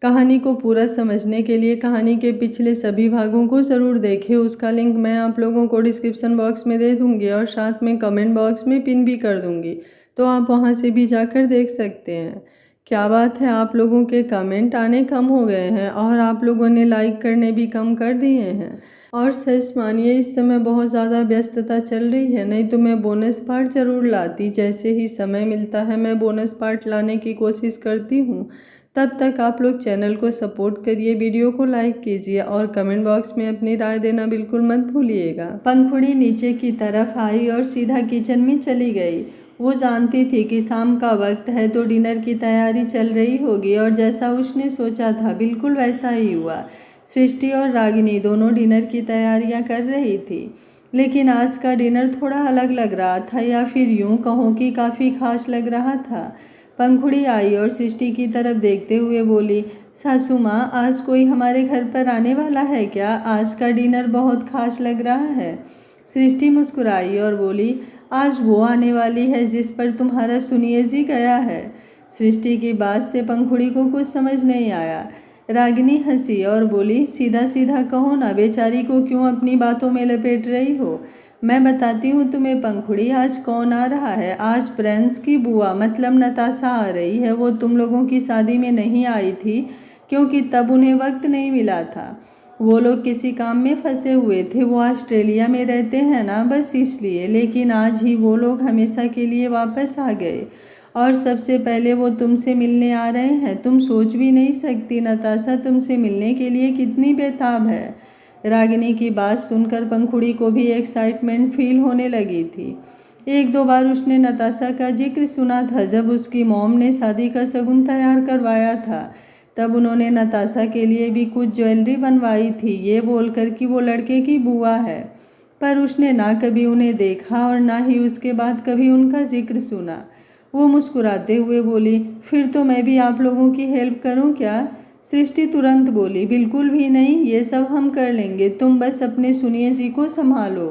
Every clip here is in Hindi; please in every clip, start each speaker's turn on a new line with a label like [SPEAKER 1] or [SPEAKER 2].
[SPEAKER 1] कहानी को पूरा समझने के लिए कहानी के पिछले सभी भागों को ज़रूर देखें। उसका लिंक मैं आप लोगों को डिस्क्रिप्शन बॉक्स में दे दूँगी और साथ में कमेंट बॉक्स में पिन भी कर दूँगी, तो आप वहां से भी जाकर देख सकते हैं। क्या बात है, आप लोगों के कमेंट आने कम हो गए हैं और आप लोगों ने लाइक करने भी कम कर दिए हैं। और सच मानिए इस समय बहुत ज़्यादा व्यस्तता चल रही है, नहीं तो मैं बोनस पार्ट ज़रूर लाती। जैसे ही समय मिलता है मैं बोनस पार्ट लाने की कोशिश करती हूँ। तब तक आप लोग चैनल को सपोर्ट करिए, वीडियो को लाइक कीजिए और कमेंट बॉक्स में अपनी राय देना बिल्कुल मत भूलिएगा। पंखुड़ी नीचे की तरफ आई और सीधा किचन में चली गई। वो जानती थी कि शाम का वक्त है तो डिनर की तैयारी चल रही होगी और जैसा उसने सोचा था बिल्कुल वैसा ही हुआ। सृष्टि और रागिनी दोनों डिनर की तैयारियां कर रही थी, लेकिन आज का डिनर थोड़ा अलग लग रहा था, या फिर यूं कहो कि काफ़ी खास लग रहा था। पंखुड़ी आई और सृष्टि की तरफ देखते हुए बोली, सासू माँ आज कोई हमारे घर पर आने वाला है क्या? आज का डिनर बहुत खास लग रहा है। सृष्टि मुस्कुराई और बोली, आज वो आने वाली है जिस पर तुम्हारा सुनिए जी गया है। सृष्टि की बात से पंखुड़ी को कुछ समझ नहीं आया। रागिनी हंसी और बोली, सीधा सीधा कहो ना, बेचारी को क्यों अपनी बातों में लपेट रही हो। मैं बताती हूँ तुम्हें पंखुड़ी, आज कौन आ रहा है। आज प्रिंस की बुआ मतलब नताशा आ रही है। वो तुम लोगों की शादी में नहीं आई थी क्योंकि तब उन्हें वक्त नहीं मिला था। वो लोग किसी काम में फंसे हुए थे, वो ऑस्ट्रेलिया में रहते हैं ना, बस इसलिए। लेकिन आज ही वो लोग हमेशा के लिए वापस आ गए और सबसे पहले वो तुमसे मिलने आ रहे हैं। तुम सोच भी नहीं सकती नताशा तुमसे मिलने के लिए कितनी बेताब है। रागिनी की बात सुनकर पंखुड़ी को भी एक्साइटमेंट फील होने लगी थी। एक दो बार उसने नताशा का जिक्र सुना था। जब उसकी मॉम ने शादी का शगुन तैयार करवाया था तब उन्होंने नताशा के लिए भी कुछ ज्वेलरी बनवाई थी, ये बोलकर कि वो लड़के की बुआ है। पर उसने ना कभी उन्हें देखा और ना ही उसके बाद कभी उनका जिक्र सुना। वो मुस्कुराते हुए बोली, फिर तो मैं भी आप लोगों की हेल्प करूं क्या? सृष्टि तुरंत बोली, बिल्कुल भी नहीं, ये सब हम कर लेंगे, तुम बस अपने सुनिए जी को संभालो।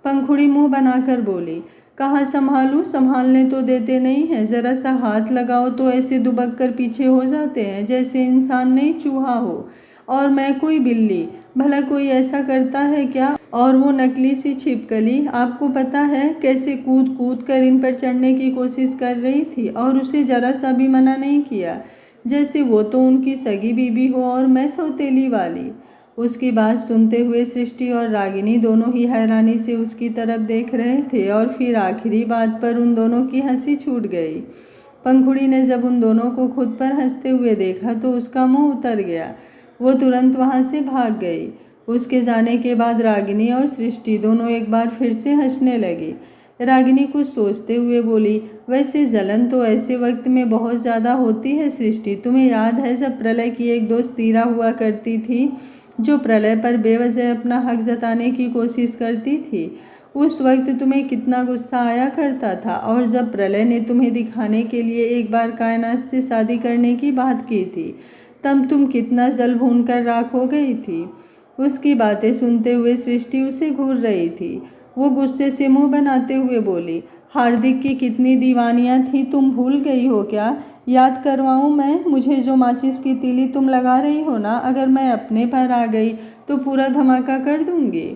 [SPEAKER 1] पंखुड़ी मुंह बनाकर बोली, कहाँ संभालूं? संभालने तो देते नहीं हैं, जरा सा हाथ लगाओ तो ऐसे दुबक कर पीछे हो जाते हैं जैसे इंसान नहीं चूहा हो। और मैं कोई बिल्ली, भला कोई ऐसा करता है क्या? और वो नकली सी छिपकली, आपको पता है कैसे कूद कूद कर इन पर चढ़ने की कोशिश कर रही थी और उसे जरा सा भी मना नहीं किया, जैसे वो तो उनकी सगी बीबी हो और मैं सौतेली वाली। उसकी बात सुनते हुए सृष्टि और रागिनी दोनों ही हैरानी से उसकी तरफ देख रहे थे और फिर आखिरी बात पर उन दोनों की हंसी छूट गई। पंखुड़ी ने जब उन दोनों को खुद पर हंसते हुए देखा तो उसका मुंह उतर गया। वो तुरंत वहां से भाग गई। उसके जाने के बाद रागिनी और सृष्टि दोनों एक बार फिर से हंसने लगी। रागिनी कुछ सोचते हुए बोली, वैसे जलन तो ऐसे वक्त में बहुत ज़्यादा होती है सृष्टि। तुम्हें याद है जब प्रलय की एक दोस्त तीरा हुआ करती थी, जो प्रलय पर बेवजह अपना हक जताने की कोशिश करती थी? उस वक्त तुम्हें कितना गुस्सा आया करता था। और जब प्रलय ने तुम्हें दिखाने के लिए एक बार कायनात से शादी करने की बात की थी, तब तुम कितना जल भून कर राख हो गई थी। उसकी बातें सुनते हुए सृष्टि उसे घूर रही थी। वो गुस्से से मुंह बनाते हुए बोली, हार्दिक की कितनी दीवानियाँ थी, तुम भूल गई हो क्या? याद करवाऊँ मैं? मुझे जो माचिस की तीली तुम लगा रही हो ना, अगर मैं अपने पर आ गई तो पूरा धमाका कर दूंगी।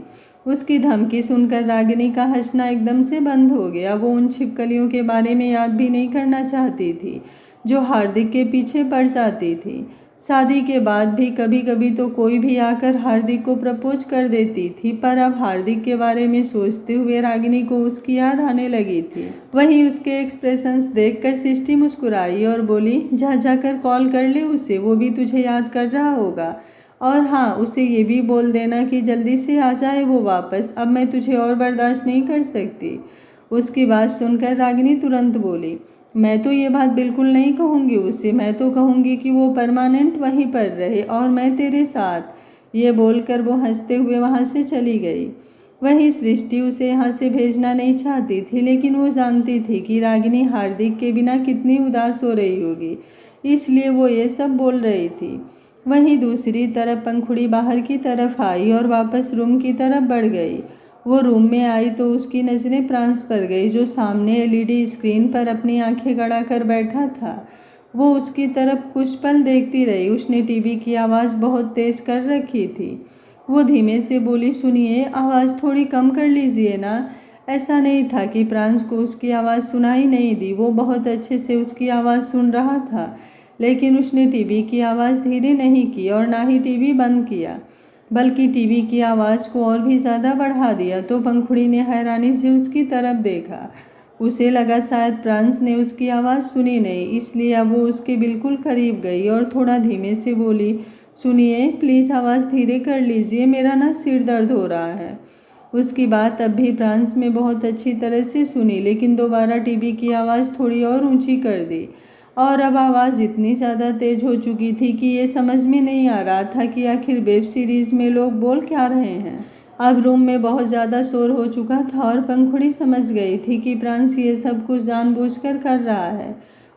[SPEAKER 1] उसकी धमकी सुनकर रागिनी का हंसना एकदम से बंद हो गया। वो उन छिपकलियों के बारे में याद भी नहीं करना चाहती थी जो हार्दिक के पीछे पड़ जाती थी। शादी के बाद भी कभी कभी तो कोई भी आकर हार्दिक को प्रपोज कर देती थी, पर अब हार्दिक के बारे में सोचते हुए रागिनी को उसकी याद आने लगी थी। वहीं उसके एक्सप्रेशंस देखकर सृष्टि मुस्कुराई और बोली, जा जाकर कॉल कर ले उसे, वो भी तुझे याद कर रहा होगा। और हाँ, उसे ये भी बोल देना कि जल्दी से आ जाए वो वापस, अब मैं तुझे और बर्दाश्त नहीं कर सकती। उसकी बात सुनकर रागिनी तुरंत बोली, मैं तो ये बात बिल्कुल नहीं कहूँगी उसे, मैं तो कहूँगी कि वो परमानेंट वहीं पर रहे और मैं तेरे साथ। ये बोलकर वो हंसते हुए वहाँ से चली गई। वहीं सृष्टि उसे यहाँ से भेजना नहीं चाहती थी, लेकिन वो जानती थी कि रागिनी हार्दिक के बिना कितनी उदास हो रही होगी, इसलिए वो ये सब बोल रही थी। वहीं दूसरी तरफ पंखुड़ी बाहर की तरफ आई और वापस रूम की तरफ बढ़ गई। वो रूम में आई तो उसकी नज़रें प्रांस पर गई, जो सामने एलईडी स्क्रीन पर अपनी आंखें गड़ा कर बैठा था। वो उसकी तरफ कुछ पल देखती रही। उसने टीवी की आवाज़ बहुत तेज़ कर रखी थी। वो धीमे से बोली, सुनिए, आवाज़ थोड़ी कम कर लीजिए ना। ऐसा नहीं था कि प्रांस को उसकी आवाज़ सुनाई नहीं दी, वो बहुत अच्छे से उसकी आवाज़ सुन रहा था। लेकिन उसने टीवी की आवाज़ धीरे नहीं की और ना ही टीवी बंद किया, बल्कि टीवी की आवाज़ को और भी ज़्यादा बढ़ा दिया। तो पंखुड़ी ने हैरानी से उसकी तरफ देखा। उसे लगा शायद प्रांस ने उसकी आवाज़ सुनी नहीं, इसलिए अब वो उसके बिल्कुल करीब गई और थोड़ा धीमे से बोली, सुनिए, प्लीज़ आवाज़ धीरे कर लीजिए, मेरा ना सिर दर्द हो रहा है। उसकी बात अब भी प्रांस में बहुत अच्छी तरह से सुनी, लेकिन दोबारा टीवी की आवाज़ थोड़ी और ऊंची कर दी। और अब आवाज़ इतनी ज़्यादा तेज हो चुकी थी कि ये समझ में नहीं आ रहा था कि आखिर वेब सीरीज़ में लोग बोल क्या रहे हैं। अब रूम में बहुत ज़्यादा शोर हो चुका था और पंखुड़ी समझ गई थी कि प्रांस ये सब कुछ जानबूझकर कर रहा है।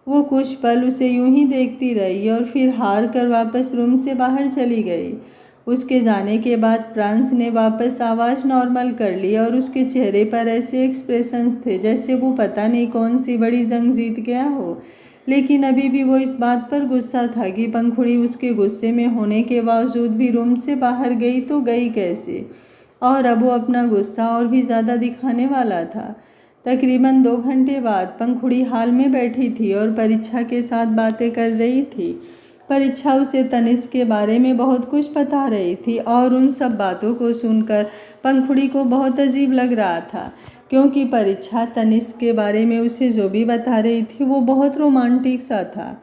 [SPEAKER 1] वो कुछ पल उसे यूं ही देखती रही और फिर हार कर वापस रूम से बाहर चली गई। उसके जाने के बाद प्रांस ने वापस आवाज़ नॉर्मल कर ली और उसके चेहरे पर ऐसे एक्सप्रेशंस थे जैसे वो पता नहीं कौन सी बड़ी जंग जीत गया हो। लेकिन अभी भी वो इस बात पर गुस्सा था कि पंखुड़ी उसके गुस्से में होने के बावजूद भी रूम से बाहर गई तो गई कैसे, और अब वो अपना गुस्सा और भी ज़्यादा दिखाने वाला था। तकरीबन 2 घंटे बाद पंखुड़ी हाल में बैठी थी और परीक्षा के साथ बातें कर रही थी। परीक्षा उसे तनिष्क के बारे में बहुत कुछ बता रही थी और उन सब बातों को सुनकर पंखुड़ी को बहुत अजीब लग रहा था, क्योंकि परीक्षा तनिष्क के बारे में उसे जो भी बता रही थी वो बहुत रोमांटिक सा था।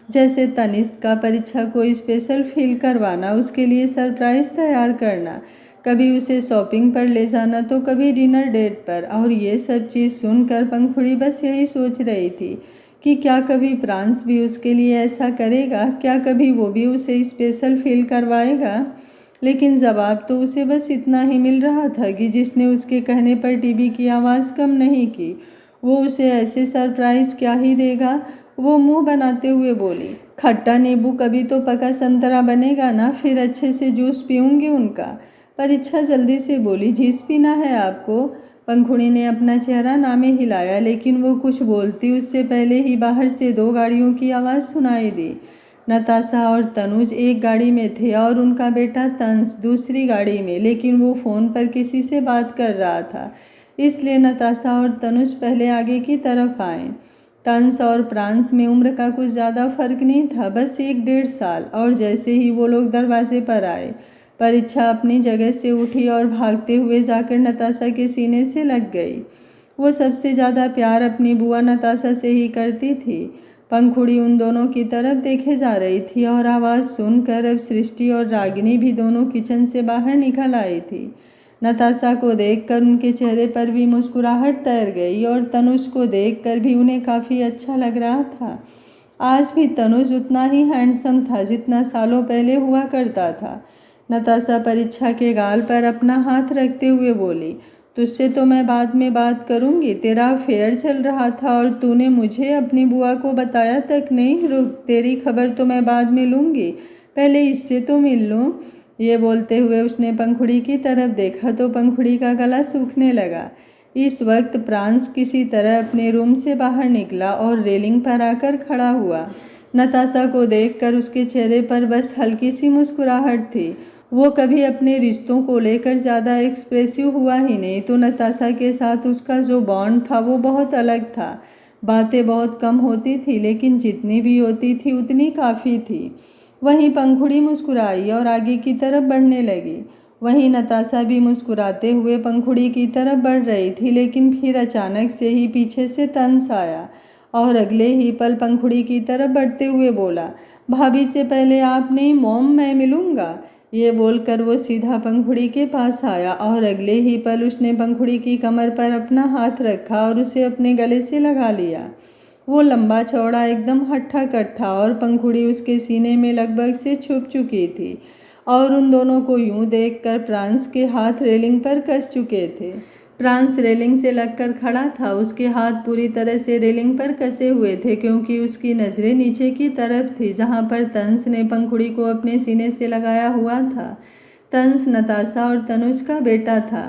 [SPEAKER 1] जैसे तनिष्क का परीक्षा को स्पेशल फील करवाना, उसके लिए सरप्राइज़ तैयार करना, कभी उसे शॉपिंग पर ले जाना तो कभी डिनर डेट पर। और ये सब चीज़ सुनकर पंखुड़ी बस यही सोच रही थी कि क्या कभी प्रांस भी उसके लिए ऐसा करेगा, क्या कभी वो भी उसे स्पेशल फील करवाएगा। लेकिन जवाब तो उसे बस इतना ही मिल रहा था कि जिसने उसके कहने पर टीवी की आवाज़ कम नहीं की, वो उसे ऐसे सरप्राइज़ क्या ही देगा। वो मुंह बनाते हुए बोली, खट्टा नींबू कभी तो पका संतरा बनेगा ना, फिर अच्छे से जूस पीऊँगी उनका। परीक्षा जल्दी से बोली, जूस पीना है आपको। पंखुड़ी ने अपना चेहरा ना में हिलाया, लेकिन वो कुछ बोलती उससे पहले ही बाहर से 2 गाड़ियों की आवाज़ सुनाई दी। नताशा और तनुज एक गाड़ी में थे और उनका बेटा तंस दूसरी गाड़ी में, लेकिन वो फ़ोन पर किसी से बात कर रहा था, इसलिए नताशा और तनुज पहले आगे की तरफ आए। तंस और प्रांस में उम्र का कुछ ज़्यादा फर्क नहीं था, बस 1-1.5 साल। और जैसे ही वो लोग दरवाजे पर आए, परीक्षा अपनी जगह से उठी और भागते हुए जाकर नताशा के सीने से लग गई। वो सबसे ज़्यादा प्यार अपनी बुआ नताशा से ही करती थी। पंखुड़ी उन दोनों की तरफ देखे जा रही थी और आवाज़ सुनकर अब सृष्टि और रागिनी भी दोनों किचन से बाहर निकल आई थी। नताशा को देखकर उनके चेहरे पर भी मुस्कुराहट तैर गई और तनुज को देखकर भी उन्हें काफ़ी अच्छा लग रहा था। आज भी तनुज उतना ही हैंडसम था जितना सालों पहले हुआ करता था। नताशा परीक्षा के गाल पर अपना हाथ रखते हुए बोली, तुझसे तो मैं बाद में बात करूंगी, तेरा अफेयर चल रहा था और तूने मुझे अपनी बुआ को बताया तक नहीं। रुक, तेरी खबर तो मैं बाद में लूँगी, पहले इससे तो मिल लूँ। ये बोलते हुए उसने पंखुड़ी की तरफ देखा तो पंखुड़ी का गला सूखने लगा। इस वक्त प्रांस किसी तरह अपने रूम से बाहर निकला और रेलिंग पर आकर खड़ा हुआ। नताशा को देखकर उसके चेहरे पर बस हल्की सी मुस्कुराहट थी। वो कभी अपने रिश्तों को लेकर ज़्यादा एक्सप्रेसिव हुआ ही नहीं, तो नताशा के साथ उसका जो बॉन्ड था वो बहुत अलग था। बातें बहुत कम होती थी, लेकिन जितनी भी होती थी उतनी काफ़ी थी। वहीं पंखुड़ी मुस्कुराई और आगे की तरफ बढ़ने लगी। वहीं नताशा भी मुस्कुराते हुए पंखुड़ी की तरफ बढ़ रही थी, लेकिन फिर अचानक से ही पीछे से तंस आया और अगले ही पल पंखुड़ी की तरफ बढ़ते हुए बोला, भाभी से पहले आप नहीं मॉम, मैं मिलूँगा। ये बोलकर वो सीधा पंखुड़ी के पास आया और अगले ही पल उसने पंखुड़ी की कमर पर अपना हाथ रखा और उसे अपने गले से लगा लिया। वो लंबा चौड़ा एकदम हट्ठा कट्ठा और पंखुड़ी उसके सीने में लगभग से छुप चुकी थी और उन दोनों को यूं देखकर प्रांस के हाथ रेलिंग पर कस चुके थे। प्रांस रेलिंग से लगकर खड़ा था, उसके हाथ पूरी तरह से रेलिंग पर कसे हुए थे क्योंकि उसकी नज़रें नीचे की तरफ थी जहां पर तंस ने पंखुड़ी को अपने सीने से लगाया हुआ था। तंस नताशा और तनुज का बेटा था।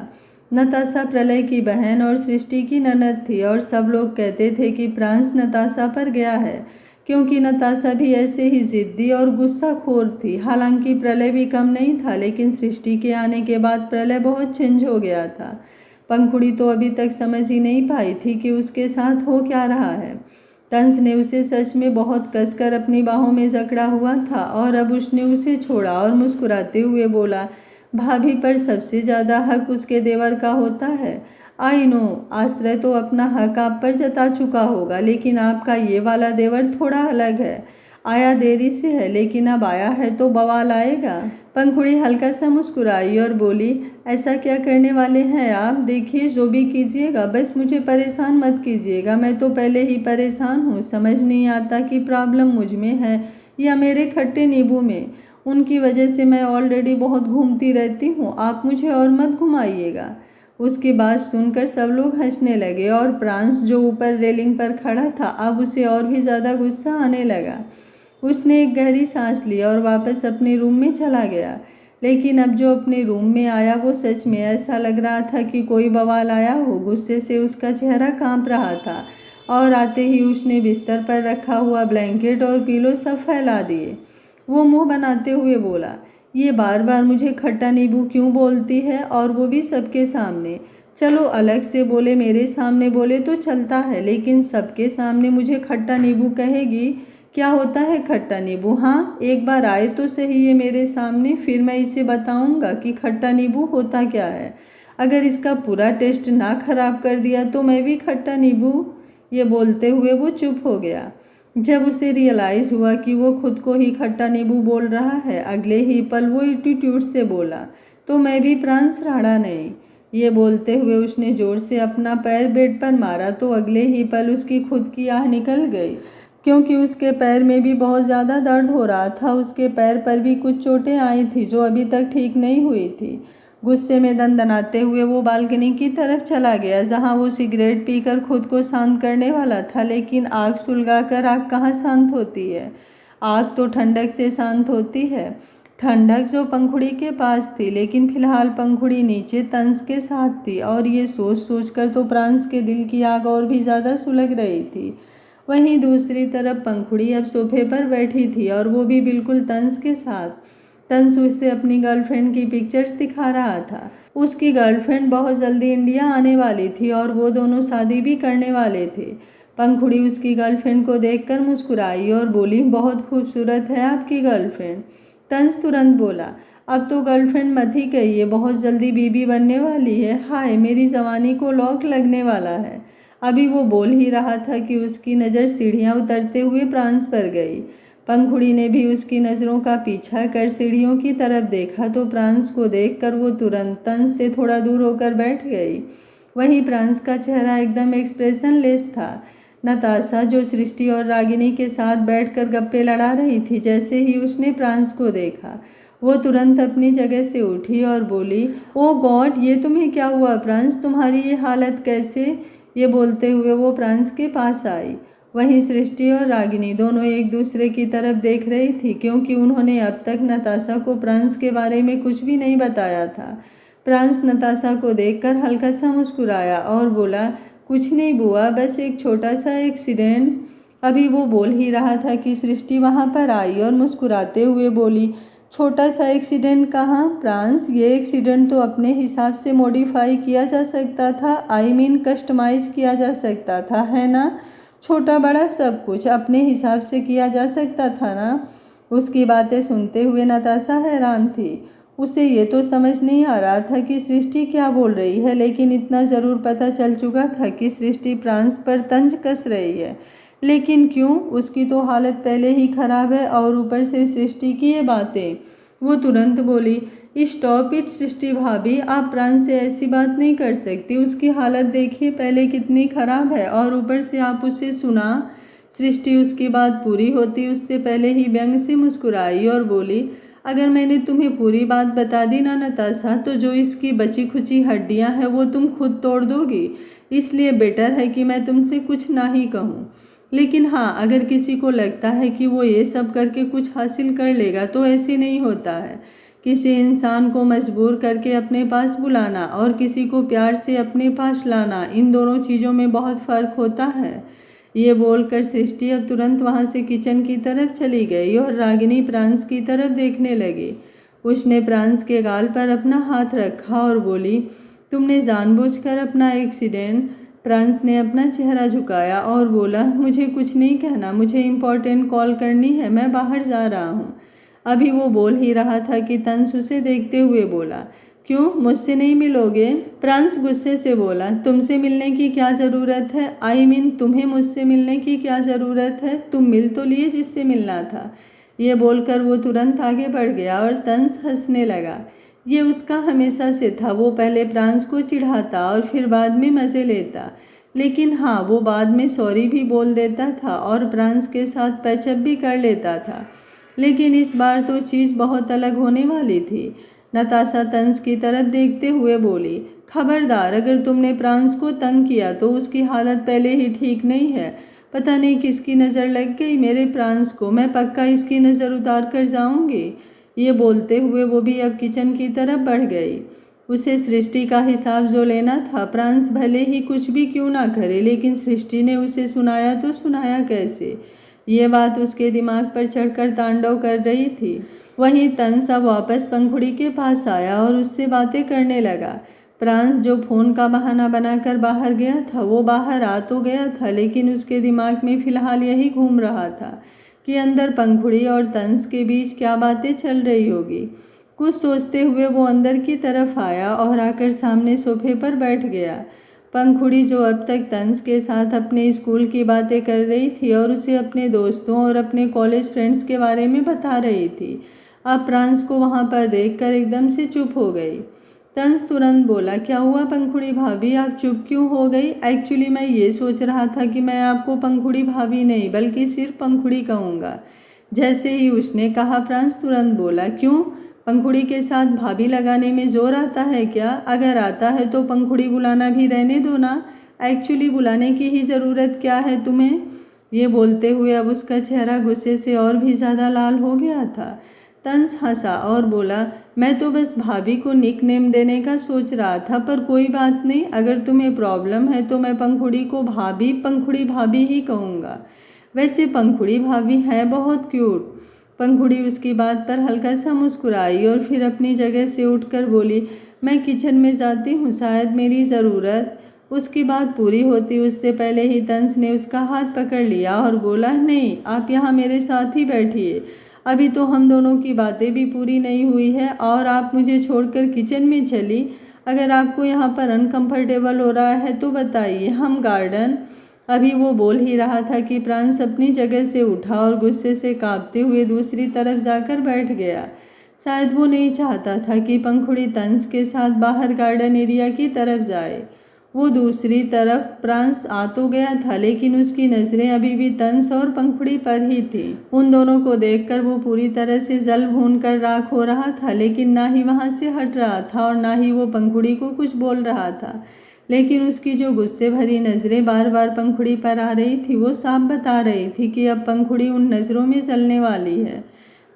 [SPEAKER 1] नताशा प्रलय की बहन और सृष्टि की ननद थी और सब लोग कहते थे कि प्रांस नताशा पर गया है क्योंकि नताशा भी ऐसे ही ज़िद्दी और गुस्साखोर थी। हालांकि प्रलय भी कम नहीं था, लेकिन सृष्टि के आने के बाद प्रलय बहुत चेंज हो गया था। पंखुड़ी तो अभी तक समझ ही नहीं पाई थी कि उसके साथ हो क्या रहा है। तंस ने उसे सच में बहुत कसकर अपनी बाहों में जकड़ा हुआ था और अब उसने उसे छोड़ा और मुस्कुराते हुए बोला, भाभी पर सबसे ज़्यादा हक उसके देवर का होता है। आई नो, आश्रय तो अपना हक आप पर जता चुका होगा, लेकिन आपका ये वाला देवर थोड़ा अलग है। आया देरी से है, लेकिन अब आया है तो बवाल आएगा। पंखुड़ी हल्का सा मुस्कुराई और बोली, ऐसा क्या करने वाले हैं आप? देखिए, जो भी कीजिएगा, बस मुझे परेशान मत कीजिएगा। मैं तो पहले ही परेशान हूँ। समझ नहीं आता कि प्रॉब्लम मुझ में है या मेरे खट्टे नींबू में। उनकी वजह से मैं ऑलरेडी बहुत घूमती रहती हूँ। आप मुझे और मत घुमाइएगा। उसकी बात सुनकर सब लोग हंसने लगे और प्रांश, जो ऊपर रेलिंग पर खड़ा था, अब उसे और भी ज़्यादा गुस्सा आने लगा। उसने एक गहरी सांस ली और वापस अपने रूम में चला गया। लेकिन अब जो अपने रूम में आया वो सच में ऐसा लग रहा था कि कोई बवाल आया हो। गुस्से से उसका चेहरा कांप रहा था और आते ही उसने बिस्तर पर रखा हुआ ब्लैंकेट और पिलो सब फैला दिए। वो मुंह बनाते हुए बोला, ये बार बार मुझे खट्टा नींबू क्यों बोलती है, और वो भी सबके सामने। चलो अलग से बोले, मेरे सामने बोले तो चलता है, लेकिन सबके सामने मुझे खट्टा नींबू कहेगी। क्या होता है खट्टा नींबू? हाँ, एक बार आए तो सही ये मेरे सामने, फिर मैं इसे बताऊंगा कि खट्टा नींबू होता क्या है। अगर इसका पूरा टेस्ट ना खराब कर दिया तो मैं भी खट्टा नींबू। ये बोलते हुए वो चुप हो गया। जब उसे रियलाइज़ हुआ कि वो खुद को ही खट्टा नींबू बोल रहा है, अगले ही पल वो एटीट्यूड से बोला, तो मैं भी प्रांस राड़ा नहीं। ये बोलते हुए उसने ज़ोर से अपना पैर बेड पर मारा तो अगले ही पल उसकी खुद की आह निकल गई, क्योंकि उसके पैर में भी बहुत ज़्यादा दर्द हो रहा था। उसके पैर पर भी कुछ चोटें आई थी जो अभी तक ठीक नहीं हुई थी। गुस्से में दंदनाते हुए वो बालकनी की तरफ चला गया, जहां वो सिगरेट पीकर खुद को शांत करने वाला था। लेकिन आग सुलगाकर आग कहाँ शांत होती है? आग तो ठंडक से शांत होती है। ठंडक जो पंखुड़ी के पास थी, लेकिन फिलहाल पंखुड़ी नीचे तंस के साथ थी और ये सोच सोच कर तो प्रांस के दिल की आग और भी ज़्यादा सुलग रही थी। वहीं दूसरी तरफ पंखुड़ी अब सोफे पर बैठी थी और वो भी बिल्कुल तंस के साथ। तंस उसे अपनी गर्लफ्रेंड की पिक्चर्स दिखा रहा था। उसकी गर्लफ्रेंड बहुत जल्दी इंडिया आने वाली थी और वो दोनों शादी भी करने वाले थे। पंखुड़ी उसकी गर्लफ्रेंड को देखकर मुस्कुराई और बोली, बहुत खूबसूरत है आपकी गर्लफ्रेंड। तंस तुरंत बोला, अब तो गर्लफ्रेंड मत ही कहिए, बहुत जल्दी बीबी बनने वाली है। हाय, मेरी जवानी को लॉक लगने वाला है। अभी वो बोल ही रहा था कि उसकी नज़र सीढ़ियाँ उतरते हुए प्रांस पर गई। पंखुड़ी ने भी उसकी नज़रों का पीछा कर सीढ़ियों की तरफ देखा तो प्रांस को देखकर वो तुरंत तंस से थोड़ा दूर होकर बैठ गई। वहीं प्रांस का चेहरा एकदम एक्सप्रेशनलेस था। नताशा, जो सृष्टि और रागिनी के साथ बैठकर गप्पे लड़ा रही थी, जैसे ही उसने प्रांस को देखा वो तुरंत अपनी जगह से उठी और बोली, ओ गॉड, ये तुम्हें क्या हुआ प्रांस? तुम्हारी ये हालत कैसे? ये बोलते हुए वो प्रांस के पास आई। वहीं सृष्टि और रागिनी दोनों एक दूसरे की तरफ देख रही थी, क्योंकि उन्होंने अब तक नताशा को प्रांस के बारे में कुछ भी नहीं बताया था। प्रांस नताशा को देखकर हल्का सा मुस्कुराया और बोला, कुछ नहीं बुआ, बस एक छोटा सा एक्सीडेंट। अभी वो बोल ही रहा था कि सृष्टि वहाँ पर आई और मुस्कुराते हुए बोली, छोटा सा एक्सीडेंट कहाँ प्रांस? ये एक्सीडेंट तो अपने हिसाब से मॉडिफाई किया जा सकता था, आई मीन कस्टमाइज किया जा सकता था, है ना? छोटा बड़ा सब कुछ अपने हिसाब से किया जा सकता था ना? उसकी बातें सुनते हुए नताशा हैरान थी। उसे ये तो समझ नहीं आ रहा था कि सृष्टि क्या बोल रही है, लेकिन इतना ज़रूर पता चल चुका था कि सृष्टि प्रांस पर तंज कस रही है। लेकिन क्यों? उसकी तो हालत पहले ही खराब है और ऊपर से सृष्टि की ये बातें। वो तुरंत बोली, स्टॉप इट सृष्टि भाभी, आप प्रांस से ऐसी बात नहीं कर सकती। उसकी हालत देखिए पहले कितनी खराब है और ऊपर से आप उसे सुना। सृष्टि उसकी बात पूरी होती उससे पहले ही व्यंग से मुस्कुराई और बोली, अगर मैंने तुम्हें पूरी बात बता दी ना नताशा, तो जो इसकी बची खुची हड्डियां हैं वो तुम खुद तोड़ दोगी। इसलिए बेटर है कि मैं तुमसे कुछ ना ही कहूँ। लेकिन हाँ, अगर किसी को लगता है कि वो ये सब करके कुछ हासिल कर लेगा, तो ऐसे नहीं होता है। किसी इंसान को मजबूर करके अपने पास बुलाना और किसी को प्यार से अपने पास लाना, इन दोनों चीज़ों में बहुत फ़र्क होता है। ये बोलकर सृष्टि अब तुरंत वहाँ से किचन की तरफ चली गई और रागिनी प्रांस की तरफ देखने लगी। उसने प्रांस के गाल पर अपना हाथ रखा और बोली, तुमने जानबूझकर अपना एक्सीडेंट। प्रांस ने अपना चेहरा झुकाया और बोला, मुझे कुछ नहीं कहना, मुझे इम्पोर्टेंट कॉल करनी है, मैं बाहर जा रहा हूँ। अभी वो बोल ही रहा था कि तंस उसे देखते हुए बोला, क्यों, मुझसे नहीं मिलोगे? प्रांस गुस्से से बोला, तुमसे मिलने की क्या ज़रूरत है? आई मीन तुम्हें मुझसे मिलने की क्या ज़रूरत है? तुम मिल तो लिए जिससे मिलना था। ये बोलकर वो तुरंत आगे बढ़ गया और तंस हंसने लगा। ये उसका हमेशा से था, वो पहले प्रांस को चिढ़ाता और फिर बाद में मज़े लेता। लेकिन हाँ, वो बाद में सॉरी भी बोल देता था और प्रांस के साथ पैचअप भी कर लेता था। लेकिन इस बार तो चीज़ बहुत अलग होने वाली थी। नताशा तंस की तरफ देखते हुए बोली, खबरदार, अगर तुमने प्रांस को तंग किया तो उसकी हालत पहले ही ठीक नहीं है। पता नहीं किसकी नज़र लग गई मेरे प्रांस को, मैं पक्का इसकी नज़र उतार कर जाऊंगी। ये बोलते हुए वो भी अब किचन की तरफ बढ़ गई। उसे सृष्टि का हिसाब जो लेना था, प्रांस भले ही कुछ भी क्यों ना करे, लेकिन सृष्टि ने उसे सुनाया तो सुनाया कैसे? ये बात उसके दिमाग पर चढ़कर तांडव कर रही थी। वहीं तंस अब वापस पंखुड़ी के पास आया और उससे बातें करने लगा। प्रांस जो फ़ोन का बहाना बनाकर बाहर गया था, वो बाहर आ तो गया था, लेकिन उसके दिमाग में फ़िलहाल यही घूम रहा था कि अंदर पंखुड़ी और तंस के बीच क्या बातें चल रही होगी। कुछ सोचते हुए वो अंदर की तरफ आया और आकर सामने सोफे पर बैठ गया। पंखुड़ी जो अब तक तंस के साथ अपने स्कूल की बातें कर रही थी और उसे अपने दोस्तों और अपने कॉलेज फ्रेंड्स के बारे में बता रही थी, अब प्रांस को वहाँ पर देखकर एकदम से चुप हो गई। तंस तुरंत बोला, क्या हुआ पंखुड़ी भाभी, आप चुप क्यों हो गई? एक्चुअली मैं ये सोच रहा था कि मैं आपको पंखुड़ी भाभी नहीं बल्कि सिर्फ पंखुड़ी कहूँगा। जैसे ही उसने कहा, प्रांस तुरंत बोला, क्यों, पंखुड़ी के साथ भाभी लगाने में जोर आता है क्या? अगर आता है तो पंखुड़ी बुलाना भी रहने दो ना, एक्चुअली बुलाने की ही ज़रूरत क्या है तुम्हें? ये बोलते हुए अब उसका चेहरा गुस्से से और भी ज़्यादा लाल हो गया था। तंस हंसा और बोला, मैं तो बस भाभी को निक नेम देने का सोच रहा था, पर कोई बात नहीं, अगर तुम्हें प्रॉब्लम है तो मैं पंखुड़ी को पंखुड़ी भाभी ही कहूँगा। वैसे पंखुड़ी भाभी है बहुत क्यूट। पंखुड़ी उसकी बात पर हल्का सा मुस्कुराई और फिर अपनी जगह से उठकर बोली, मैं किचन में जाती हूँ, शायद मेरी ज़रूरत। उसकी बात पूरी होती उससे पहले ही तंस ने उसका हाथ पकड़ लिया और बोला, नहीं, आप यहाँ मेरे साथ ही बैठिए, अभी तो हम दोनों की बातें भी पूरी नहीं हुई है और आप मुझे छोड़कर किचन में चली। अगर आपको यहाँ पर अनकंफर्टेबल हो रहा है तो बताइए, हम गार्डन। अभी वो बोल ही रहा था कि प्रांस अपनी जगह से उठा और गुस्से से कांपते हुए दूसरी तरफ जाकर बैठ गया। शायद वो नहीं चाहता था कि पंखुड़ी तंस के साथ बाहर गार्डन एरिया की तरफ जाए। वो दूसरी तरफ प्रांस आ तो गया था, लेकिन उसकी नज़रें अभी भी तंस और पंखुड़ी पर ही थी। उन दोनों को देखकर वो पूरी तरह से जल भून कर राख हो रहा था, लेकिन ना ही वहाँ से हट रहा था और ना ही वो पंखुड़ी को कुछ बोल रहा था। लेकिन उसकी जो गुस्से भरी नज़रें बार बार पंखुड़ी पर आ रही थी, वो साफ बता रही थी कि अब पंखुड़ी उन नज़रों में जलने वाली है।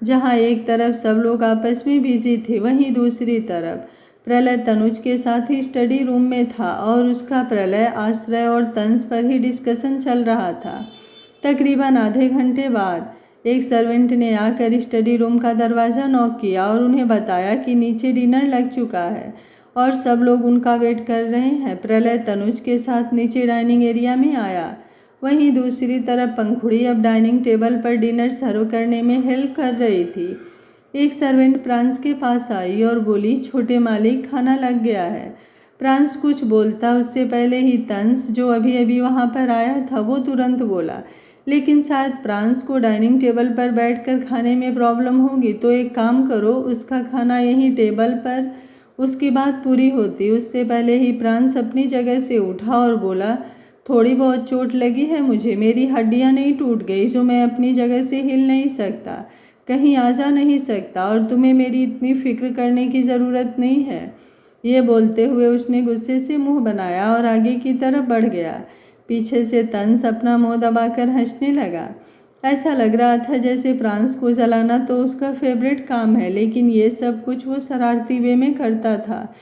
[SPEAKER 1] जहाँ एक तरफ सब लोग आपस में बिजी थे, वहीं दूसरी तरफ प्रलय तनुज के साथ ही स्टडी रूम में था और उसका प्रलय, आश्रय और तंस पर ही डिस्कशन चल रहा था। तकरीबन आधे घंटे बाद एक सर्वेंट ने आकर स्टडी रूम का दरवाज़ा नॉक किया और उन्हें बताया कि नीचे डिनर लग चुका है और सब लोग उनका वेट कर रहे हैं। प्रलय तनुज के साथ नीचे डाइनिंग एरिया में आया। वहीं दूसरी तरफ पंखुड़ी अब डाइनिंग टेबल पर डिनर सर्व करने में हेल्प कर रही थी। एक सर्वेंट प्रांस के पास आई और बोली, छोटे मालिक, खाना लग गया है। प्रांस कुछ बोलता उससे पहले ही तंस, जो अभी अभी वहाँ पर आया था, वो तुरंत बोला, लेकिन शायद प्रांस को डाइनिंग टेबल पर बैठकर खाने में प्रॉब्लम होगी, तो एक काम करो, उसका खाना यहीं टेबल पर। उसकी बात पूरी होती उससे पहले ही प्रांस अपनी जगह से उठा और बोला, थोड़ी बहुत चोट लगी है मुझे, मेरी हड्डियाँ नहीं टूट गई जो मैं अपनी जगह से हिल नहीं सकता, कहीं आ जा नहीं सकता, और तुम्हें मेरी इतनी फिक्र करने की ज़रूरत नहीं है। ये बोलते हुए उसने गुस्से से मुंह बनाया और आगे की तरफ बढ़ गया। पीछे से तंस अपना मुंह दबाकर हंसने लगा। ऐसा लग रहा था जैसे प्रांस को जलाना तो उसका फेवरेट काम है, लेकिन ये सब कुछ वो शरारती वे में करता था।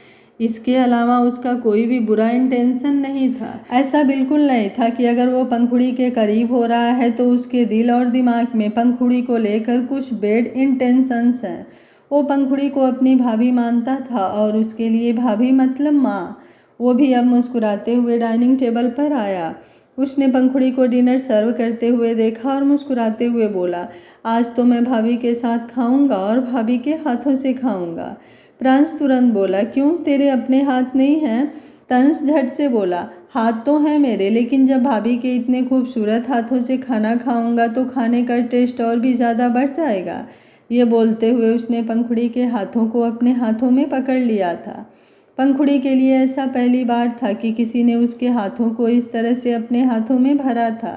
[SPEAKER 1] इसके अलावा उसका कोई भी बुरा इंटेंशन नहीं था। ऐसा बिल्कुल नहीं था कि अगर वो पंखुड़ी के करीब हो रहा है तो उसके दिल और दिमाग में पंखुड़ी को लेकर कुछ बैड इंटेंशंस हैं। वो पंखुड़ी को अपनी भाभी मानता था और उसके लिए भाभी मतलब माँ। वो भी अब मुस्कुराते हुए डाइनिंग टेबल पर आया। उसने पंखुड़ी को डिनर सर्व करते हुए देखा और मुस्कुराते हुए बोला, आज तो मैं भाभी के साथ खाऊंगा और भाभी के हाथों से खाऊंगा। प्रांस तुरंत बोला, क्यों, तेरे अपने हाथ नहीं हैं? तंस झट से बोला, हाथ तो हैं मेरे, लेकिन जब भाभी के इतने खूबसूरत हाथों से खाना खाऊंगा तो खाने का टेस्ट और भी ज़्यादा बढ़ जाएगा। ये बोलते हुए उसने पंखुड़ी के हाथों को अपने हाथों में पकड़ लिया था। पंखुड़ी के लिए ऐसा पहली बार था कि किसी ने उसके हाथों को इस तरह से अपने हाथों में भरा था।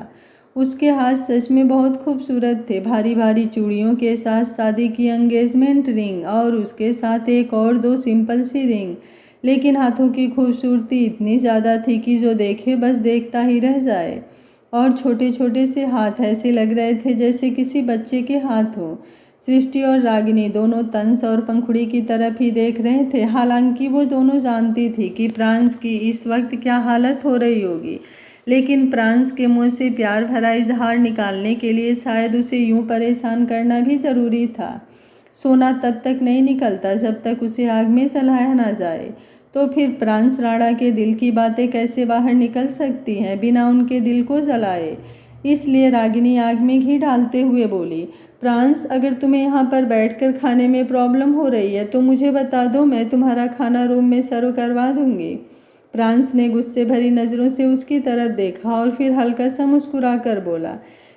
[SPEAKER 1] उसके हाथ सच में बहुत खूबसूरत थे, भारी भारी चूड़ियों के साथ शादी की एंगेजमेंट रिंग और उसके साथ एक और दो सिंपल सी रिंग। लेकिन हाथों की खूबसूरती इतनी ज़्यादा थी कि जो देखे बस देखता ही रह जाए। और छोटे छोटे से हाथ ऐसे लग रहे थे जैसे किसी बच्चे के हाथ हों। सृष्टि और रागिनी दोनों तंस और पंखुड़ी की तरफ ही देख रहे थे। हालांकि वो दोनों जानती थी कि प्रांस की इस वक्त क्या हालत हो रही होगी, लेकिन प्रांस के मुंह से प्यार भरा इजहार निकालने के लिए शायद उसे यूं परेशान करना भी ज़रूरी था। सोना तब तक नहीं निकलता जब तक उसे आग में जलाया ना जाए। तो फिर प्रांस राणा के दिल की बातें कैसे बाहर निकल सकती हैं बिना उनके दिल को जलाए? इसलिए रागिनी आग में घी डालते हुए बोली, प्रांस, अगर तुम्हें यहाँ पर बैठकर खाने में प्रॉब्लम हो रही है तो मुझे बता दो, मैं तुम्हारा खाना रूम में सर्व करवा दूंगी। प्रांस ने गुस्से भरी नज़रों से उसकी तरफ देखा और फिर हल्का सा मुस्कुरा कर बोला,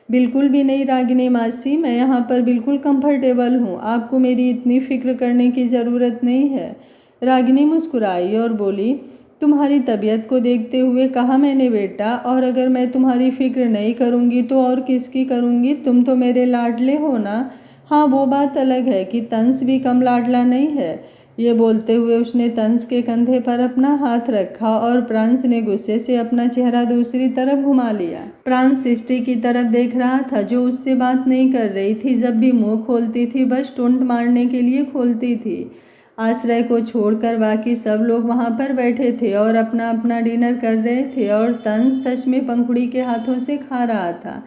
[SPEAKER 1] बिल्कुल भी नहीं रागिनी मासी, मैं यहाँ पर बिल्कुल कंफर्टेबल हूँ, आपको मेरी इतनी फिक्र करने की ज़रूरत नहीं है। रागिनी मुस्कुराई और बोली, तुम्हारी तबीयत को देखते हुए कहा मैंने बेटा, और अगर मैं तुम्हारी फिक्र नहीं करूँगी तो और किसकी करूँगी? तुम तो मेरे लाडले हो ना। हाँ, वो बात अलग है कि तंस भी कम लाडला नहीं है। ये बोलते हुए उसने तंस के कंधे पर अपना हाथ रखा और प्रांस ने गुस्से से अपना चेहरा दूसरी तरफ घुमा लिया। प्रांस सृष्टि की तरफ देख रहा था जो उससे बात नहीं कर रही थी। जब भी मुंह खोलती थी बस टुंट मारने के लिए खोलती थी। आश्रय को छोड़कर बाकी सब लोग वहां पर बैठे थे और अपना अपना डिनर कर रहे थे और तंस सच में पंखुड़ी के हाथों से खा रहा था।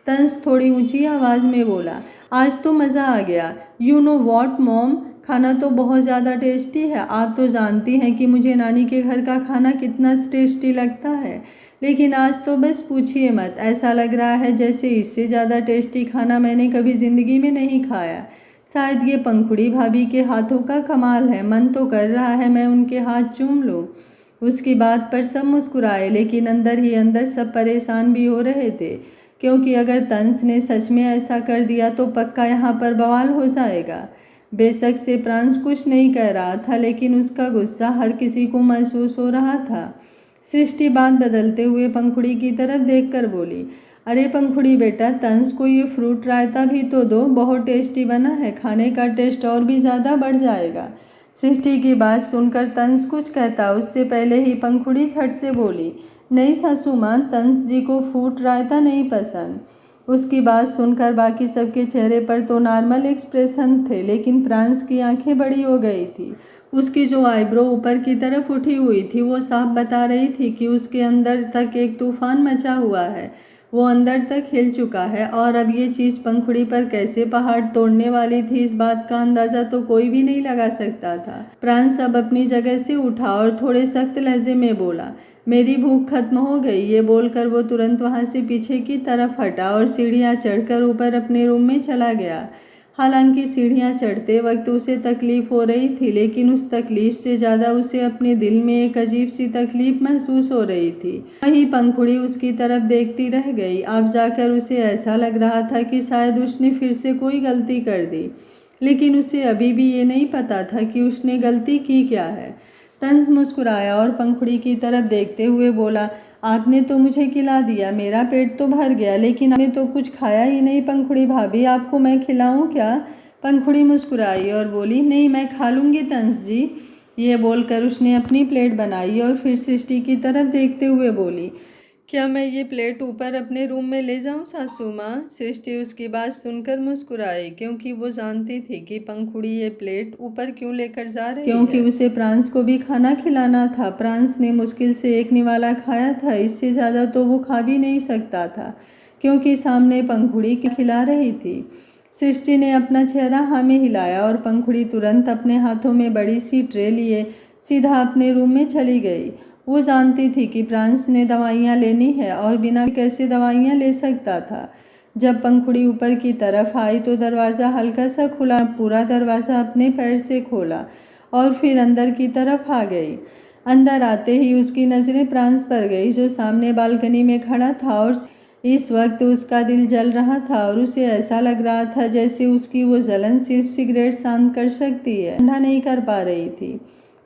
[SPEAKER 1] तंस थोड़ी ऊंची आवाज़ में बोला, आज तो मज़ा आ गया। यू नो वॉट मॉम, खाना तो बहुत ज़्यादा टेस्टी है। आप तो जानती हैं कि मुझे नानी के घर का खाना कितना टेस्टी लगता है, लेकिन आज तो बस पूछिए मत। ऐसा लग रहा है जैसे इससे ज़्यादा टेस्टी खाना मैंने कभी ज़िंदगी में नहीं खाया। शायद ये पंखुड़ी भाभी के हाथों का कमाल है। मन तो कर रहा है मैं उनके हाथ चूम लूँ। उसकी बात पर सब मुस्कुराए, लेकिन अंदर ही अंदर सब परेशान भी हो रहे थे, क्योंकि अगर तंस ने सच में ऐसा कर दिया तो पक्का यहाँ पर बवाल हो जाएगा। बेशक से प्रांस कुछ नहीं कह रहा था, लेकिन उसका गुस्सा हर किसी को महसूस हो रहा था। सृष्टि बात बदलते हुए पंखुड़ी की तरफ देखकर बोली, अरे पंखुड़ी बेटा, तंस को ये फ्रूट रायता भी तो दो, बहुत टेस्टी बना है, खाने का टेस्ट और भी ज़्यादा बढ़ जाएगा। सृष्टि की बात सुनकर तंस कुछ कहता उससे पहले ही पंखुड़ी झट से बोली, नहीं सासू माँ, तंस जी को फ्रूट रायता नहीं पसंद। उसकी बात सुनकर बाकी सबके चेहरे पर तो नॉर्मल एक्सप्रेशन थे, लेकिन प्रांस की आंखें बड़ी हो गई थी। उसकी जो आईब्रो ऊपर की तरफ उठी हुई थी वो साफ बता रही थी कि उसके अंदर तक एक तूफान मचा हुआ है। वो अंदर तक हिल चुका है और अब ये चीज़ पंखुड़ी पर कैसे पहाड़ तोड़ने वाली थी, इस बात का अंदाज़ा तो कोई भी नहीं लगा सकता था। प्रांस अब अपनी जगह से उठा और थोड़े सख्त लहजे में बोला, मेरी भूख खत्म हो गई। ये बोलकर वो तुरंत वहाँ से पीछे की तरफ हटा और सीढ़ियाँ चढ़कर ऊपर अपने रूम में चला गया। हालांकि सीढ़ियाँ चढ़ते वक्त उसे तकलीफ़ हो रही थी, लेकिन उस तकलीफ़ से ज़्यादा उसे अपने दिल में एक अजीब सी तकलीफ़ महसूस हो रही थी। वहीं पंखुड़ी उसकी तरफ देखती रह गई। अब जाकर उसे ऐसा लग रहा था कि शायद उसने फिर से कोई गलती कर दी, लेकिन उसे अभी भी ये नहीं पता था कि उसने गलती की क्या है। तंस मुस्कुराया और पंखुड़ी की तरफ देखते हुए बोला, आपने तो मुझे खिला दिया, मेरा पेट तो भर गया, लेकिन आपने तो कुछ खाया ही नहीं। पंखुड़ी भाभी, आपको मैं खिलाऊं क्या? पंखुड़ी मुस्कुराई और बोली, नहीं, मैं खा लूँगी तंस जी। ये बोलकर उसने अपनी प्लेट बनाई और फिर सृष्टि की तरफ देखते हुए बोली, क्या मैं ये प्लेट ऊपर अपने रूम में ले जाऊं सासू माँ? सृष्टि उसकी बात सुनकर मुस्कुराई, क्योंकि वो जानती थी कि पंखुड़ी ये प्लेट ऊपर क्यों लेकर जा रही है। क्योंकि उसे प्रांस को भी खाना खिलाना था। प्रांस ने मुश्किल से एक निवाला खाया था, इससे ज़्यादा तो वो खा भी नहीं सकता था, क्योंकि सामने पंखुड़ी खिला रही थी। सृष्टि ने अपना चेहरा हाँ में हिलाया और पंखुड़ी तुरंत अपने हाथों में बड़ी सी ट्रे लिए सीधा अपने रूम में चली गई। वो जानती थी कि प्रांस ने दवाइयाँ लेनी है और बिना कैसे दवाइयाँ ले सकता था। जब पंखुड़ी ऊपर की तरफ आई तो दरवाज़ा हल्का सा खुला। पूरा दरवाज़ा अपने पैर से खोला और फिर अंदर की तरफ आ गई। अंदर आते ही उसकी नज़रें प्रांस पर गई, जो सामने बालकनी में खड़ा था और इस वक्त उसका दिल जल रहा था और उसे ऐसा लग रहा था जैसे उसकी वो जलन सिर्फ सिगरेट शांत कर सकती है, ठंडा नहीं कर पा रही थी।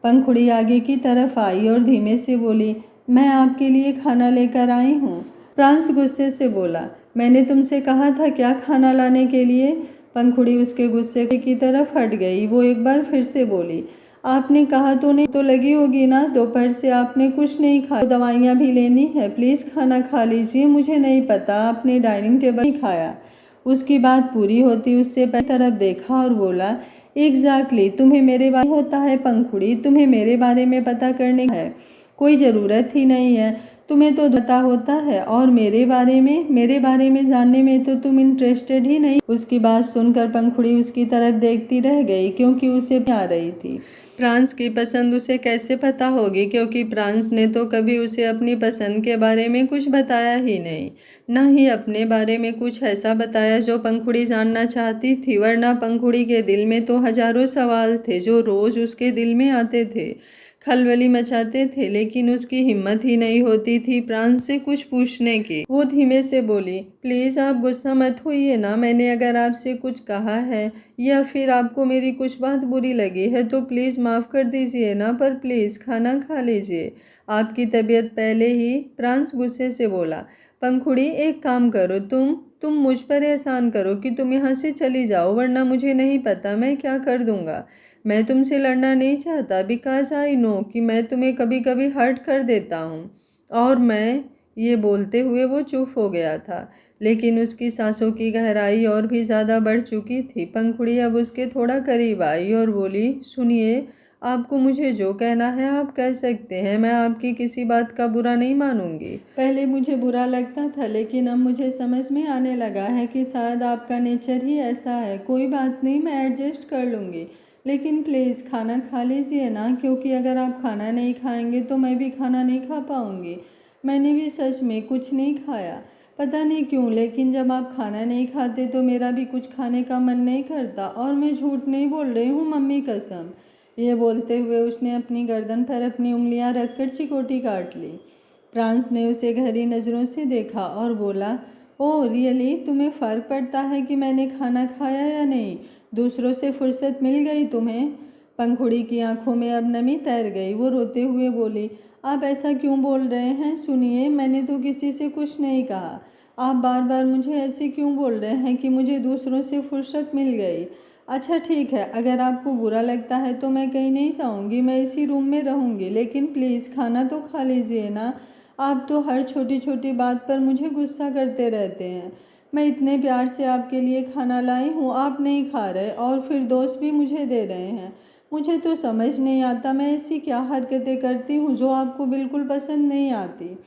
[SPEAKER 1] पंखुड़ी आगे की तरफ आई और धीमे से बोली, मैं आपके लिए खाना लेकर आई हूँ। प्रांस गुस्से से बोला, मैंने तुमसे कहा था क्या खाना लाने के लिए? पंखुड़ी उसके गुस्से की तरफ हट गई। वो एक बार फिर से बोली, आपने कहा तो नहीं तो लगी होगी ना, दोपहर से आपने कुछ नहीं खाया, दवाइयाँ भी लेनी है, प्लीज़ खाना खा लीजिए। मुझे नहीं पता आपने डाइनिंग टेबल नहीं खाया। उसकी बात पूरी होती उससे पहले तरफ देखा और बोला, एग्जैक्टली तुम्हें मेरे बारे में होता है पंखुड़ी, तुम्हें मेरे बारे में पता करने है कोई ज़रूरत ही नहीं है। तुम्हें तो पता होता है और मेरे बारे में जानने में तो तुम इंटरेस्टेड ही नहीं। उसकी बात सुनकर पंखुड़ी उसकी तरफ देखती रह गई, क्योंकि उसे आ रही थी प्रांस की पसंद उसे कैसे पता होगी, क्योंकि प्रांस ने तो कभी उसे अपनी पसंद के बारे में कुछ बताया ही नहीं, ना ही अपने बारे में कुछ ऐसा बताया जो पंखुड़ी जानना चाहती थी। वरना पंखुड़ी के दिल में तो हजारों सवाल थे जो रोज उसके दिल में आते थे, खलबली मचाते थे, लेकिन उसकी हिम्मत ही नहीं होती थी प्रांस से कुछ पूछने की। वो धीमे से बोली, प्लीज़ आप गुस्सा मत होइए ना, मैंने अगर आपसे कुछ कहा है या फिर आपको मेरी कुछ बात बुरी लगी है तो प्लीज़ माफ़ कर दीजिए ना, पर प्लीज़ खाना खा लीजिए, आपकी तबीयत पहले ही। प्रांस गुस्से से बोला, पंखुड़ी एक काम करो, तुम मुझ पर एहसान करो कि तुम यहाँ से चली जाओ, वरना मुझे नहीं पता मैं क्या कर दूँगा। मैं तुमसे लड़ना नहीं चाहता, बिकॉज आई नो कि मैं तुम्हें कभी कभी हर्ट कर देता हूँ। और मैं ये बोलते हुए वो चुप हो गया था, लेकिन उसकी सांसों की गहराई और भी ज़्यादा बढ़ चुकी थी। पंखुड़ी अब उसके थोड़ा करीब आई और बोली, सुनिए, आपको मुझे जो कहना है आप कह सकते हैं, मैं आपकी किसी बात का बुरा नहीं मानूंगी। पहले मुझे बुरा लगता था, लेकिन अब मुझे समझ में आने लगा है कि शायद आपका नेचर ही ऐसा है। कोई बात नहीं, मैं एडजस्ट कर लूँगी, लेकिन प्लीज़ खाना खा लीजिए ना, क्योंकि अगर आप खाना नहीं खाएंगे तो मैं भी खाना नहीं खा पाऊँगी। मैंने भी सच में कुछ नहीं खाया, पता नहीं क्यों, लेकिन जब आप खाना नहीं खाते तो मेरा भी कुछ खाने का मन नहीं करता। और मैं झूठ नहीं बोल रही हूँ, मम्मी कसम। ये बोलते हुए उसने अपनी गर्दन पर अपनी उंगलियां रखकर चिकोटी काट ली। प्रांस ने उसे गहरी नज़रों से देखा और बोला, ओह रियली, तुम्हें फ़र्क पड़ता है कि मैंने खाना खाया या नहीं? दूसरों से फुर्सत मिल गई तुम्हें? पंखुड़ी की आंखों में अब नमी तैर गई। वो रोते हुए बोली, आप ऐसा क्यों बोल रहे हैं? सुनिए, मैंने तो किसी से कुछ नहीं कहा। आप बार बार मुझे ऐसे क्यों बोल रहे हैं कि मुझे दूसरों से फुर्सत मिल गई? अच्छा ठीक है, अगर आपको बुरा लगता है तो मैं कहीं नहीं जाऊंगी, मैं इसी रूम में रहूंगी, लेकिन प्लीज़ खाना तो खा लीजिए ना। आप तो हर छोटी छोटी बात पर मुझे गुस्सा करते रहते हैं। मैं इतने प्यार से आपके लिए खाना लाई हूँ, आप नहीं खा रहे और फिर दोस्त भी मुझे दे रहे हैं। मुझे तो समझ नहीं आता मैं ऐसी क्या हरकतें करती हूँ जो आपको बिल्कुल पसंद नहीं आती,